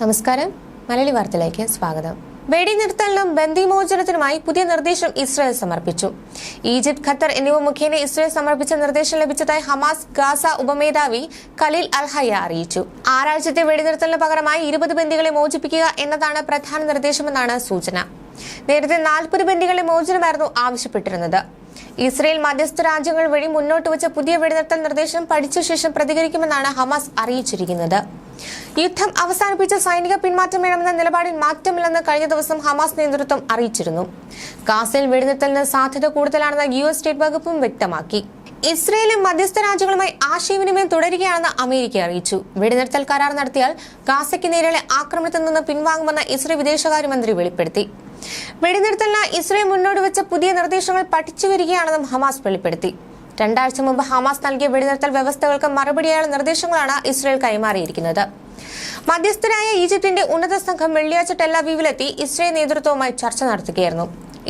നമസ്കാരം, മലയാളി വാർത്തയിലേക്ക് സ്വാഗതം. വെടിനിർത്തലിനും ബന്ദിമോചനത്തിനുമായി പുതിയ നിർദ്ദേശം ഇസ്രായേൽ സമർപ്പിച്ചു. ഈജിപ്ത്, ഖത്തർ എന്നിവ മുഖേന ഇസ്രായേൽ സമർപ്പിച്ച നിർദ്ദേശം ലഭിച്ചതായി ഹമാസ് ഗാസ ഉപമേധാവി ഖലീൽ അൽ-ഹയ്യ അറിയിച്ചു. 6 ആഴ്ചത്തെ വെടിനിർത്തലിന് പകരമായി 20 ബന്ദികളെ മോചിപ്പിക്കുക എന്നതാണ് പ്രധാന നിർദ്ദേശമെന്നാണ് സൂചന. നേരത്തെ 40 ബന്ദികളുടെ മോചനമായിരുന്നു ആവശ്യപ്പെട്ടിരുന്നത്. ഇസ്രായേൽ മധ്യസ്ഥ രാജ്യങ്ങൾ വഴി മുന്നോട്ട് വെച്ച പുതിയ വെടിനിർത്തൽ നിർദ്ദേശം പഠിച്ച ശേഷം പ്രതികരിക്കുമെന്നാണ് ഹമാസ് അറിയിച്ചിരിക്കുന്നത്. യുദ്ധം അവസാനിപ്പിച്ച സൈനിക പിന്മാറ്റം വേണമെന്ന നിലപാടിൽ മാറ്റമില്ലെന്ന് കഴിഞ്ഞ ദിവസം ഹമാസ് നേതൃത്വം അറിയിച്ചിരുന്നു. ഗാസയിൽ വെടിനിർത്തലിന് സാധ്യത കൂടുതലാണെന്ന് US സ്റ്റേറ്റ് വകുപ്പും വ്യക്തമാക്കി. ഇസ്രായേലും മധ്യസ്ഥ രാജ്യങ്ങളുമായി ആശയവിനിമയം തുടരുകയാണെന്ന് അമേരിക്ക അറിയിച്ചു. വെടിനിർത്തൽ കരാർ നടത്തിയാൽ ഗാസയ്ക്ക് നേരെയുള്ള ആക്രമണത്തിൽ നിന്ന് പിൻവാങ്ങുമെന്ന് ഇസ്രായേൽ വിദേശകാര്യമന്ത്രി വെളിപ്പെടുത്തി. വെടിനിർത്തലിന് ഇസ്രായേൽ മുന്നോട്ട് വെച്ച പുതിയ നിർദ്ദേശങ്ങൾ പഠിച്ചു വരികയാണെന്നും ഹമാസ് വെളിപ്പെടുത്തി. 2 ആഴ്ച മുമ്പ് ഹമാസ് നൽകിയ വെടിനിർത്തൽ വ്യവസ്ഥകൾക്ക് മറുപടിയായുള്ള നിർദ്ദേശങ്ങളാണ് ഇസ്രായേൽ കൈമാറിയിരിക്കുന്നത്. മധ്യസ്ഥരായ ഈജിപ്തിന്റെ ഉന്നത സംഘം വെള്ളിയാഴ്ച ടെൽ അവീവിലെത്തി ഇസ്രായേൽ നേതൃത്വവുമായി ചർച്ച നടത്തുകയായിരുന്നു.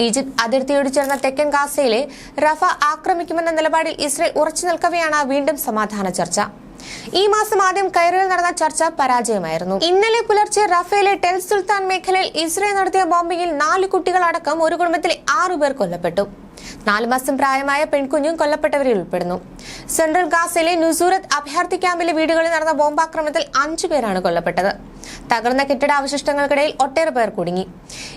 ഈജിപ്ത് അതിർത്തിയോട് ചേർന്ന തെക്കൻ ഗാസയിലെ റഫ ആക്രമിക്കുമെന്ന നിലപാടിൽ ഇസ്രായേൽ ഉറച്ചു നിൽക്കവെയാണ് വീണ്ടും സമാധാന ചർച്ച. ഈ മാസം ആദ്യം കൈറോയിൽ നടന്ന ചർച്ച പരാജയമായിരുന്നു. ഇന്നലെ പുലർച്ചെ റഫേലെ ടെൽ സുൽത്താൻ മേഖലയിൽ ഇസ്രായേൽ നടത്തിയ ബോംബിങ്ങിൽ 4 കുട്ടികളടക്കം ഒരു കുടുംബത്തിലെ 6 പേർ കൊല്ലപ്പെട്ടു. 4 മാസം പ്രായമായ പെൺകുഞ്ഞും കൊല്ലപ്പെട്ടവരിൽ ഉൾപ്പെടുന്നു. സെൻട്രൽ ഗാസയിലെ നുസൂറത്ത് അഭയാർത്ഥി ക്യാമ്പിലെ വീടുകളിൽ നടന്ന ബോംബാക്രമണത്തിൽ 5 പേരാണ് കൊല്ലപ്പെട്ടത്. തകർന്ന കെട്ടിടാവശിഷ്ടങ്ങൾക്കിടയിൽ ഒട്ടേറെ പേർ കുടുങ്ങി.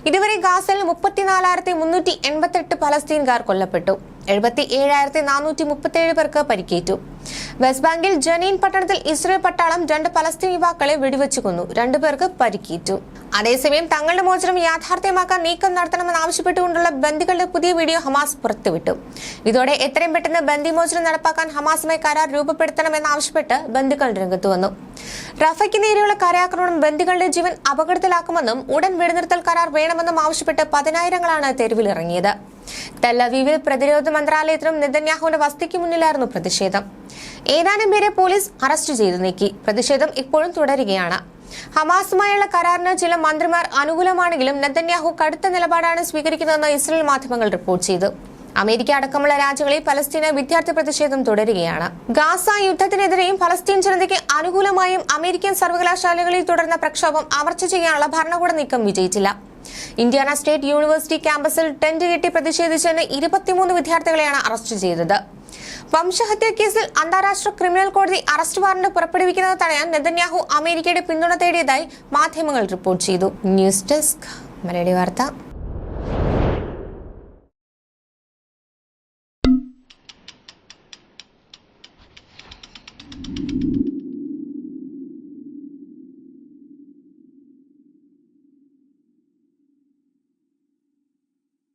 ഇതുവരെ ഗാസയിൽ 34,388 പലസ്തീൻകാർ കൊല്ലപ്പെട്ടു. 77,437 പേർക്ക് പരിക്കേറ്റു. വെസ്റ്റ് ബാങ്കിൽ ജനീൻ പട്ടണത്തിൽ ഇസ്രായേൽ പട്ടാളം 2 പലസ്തീൻ യുവാക്കളെ വെടിവെച്ചു കൊന്നു. 2 പേർക്ക് പരിക്കേറ്റു. അതേസമയം തങ്ങളുടെ മോചനം യാഥാർത്ഥ്യമാക്കാൻ നീക്കം നടത്തണമെന്നാവശ്യപ്പെട്ടുകൊണ്ടുള്ള ബന്ദികളുടെ പുതിയ വീഡിയോ ഹമാസ് പുറത്തുവിട്ടു. ഇതോടെ എത്രയും പെട്ടെന്ന് ബന്ദിമോചനം നടപ്പാക്കാൻ ഹമാസുമായി കരാർ രൂപപ്പെടുത്തണമെന്നാവശ്യപ്പെട്ട് ബന്ദികൾ രംഗത്തു വന്നു. റഫയ്ക്ക് നേരെയുള്ള കരാക്രമണം ബന്ദികളുടെ ജീവൻ അപകടത്തിലാക്കുമെന്നും ഉടൻ വെടിനിർത്തൽ കരാർ വേണമെന്നും ആവശ്യപ്പെട്ട് 10,000-ങ്ങളാണ് തെരുവിലിറങ്ങിയത്. ടെൽ അവീവിൽ പ്രതിരോധ മന്ത്രാലയത്തിനും നെതന്യാഹുവിന്റെ വസതിക്ക് മുന്നിലായിരുന്നു പ്രതിഷേധം. ഏതാനും പേരെ പോലീസ് അറസ്റ്റ് ചെയ്തു നീക്കി. പ്രതിഷേധം ഇപ്പോഴും തുടരുകയാണ്. ഹമാസുമായുള്ള കരാറിന് ചില മന്ത്രിമാർ അനുകൂലമാണെങ്കിലും നെതന്യാഹു കടുത്ത നിലപാടാണ് സ്വീകരിക്കുന്നതെന്ന് ഇസ്രായേൽ മാധ്യമങ്ങൾ റിപ്പോർട്ട് ചെയ്തു. അമേരിക്ക അടക്കമുള്ള രാജ്യങ്ങളിൽ പലസ്തീന വിദ്യാർത്ഥി പ്രതിഷേധം തുടരുകയാണ്. ഗാസ യുദ്ധത്തിനെതിരെയും പലസ്തീൻ ജനതയ്ക്ക് അനുകൂലമായും അമേരിക്കൻ സർവകലാശാലകളിൽ തുടർന്ന പ്രക്ഷോഭം അമർച്ച ചെയ്യാനുള്ള ഭരണകൂട നീക്കം വിജയിച്ചില്ല. ഇന്ത്യാന സ്റ്റേറ്റ് യൂണിവേഴ്സിറ്റി ക്യാമ്പസിൽ ടെന്റ് കെട്ടി പ്രതിഷേധിച്ചതിന് 23 വിദ്യാർത്ഥികളെയാണ് അറസ്റ്റ് ചെയ്തത്. വംശഹത്യ കേസിൽ അന്താരാഷ്ട്ര ക്രിമിനൽ കോടതി അറസ്റ്റ് വാറന്റ് പുറപ്പെടുവിക്കുന്നത് തടയാൻ നെതന്യാഹു അമേരിക്കയുടെ പിന്തുണ തേടിയതായി മാധ്യമങ്ങൾ റിപ്പോർട്ട് ചെയ്തു. ന്യൂസ് ഡെസ്ക്, മലയാളി വാർത്ത.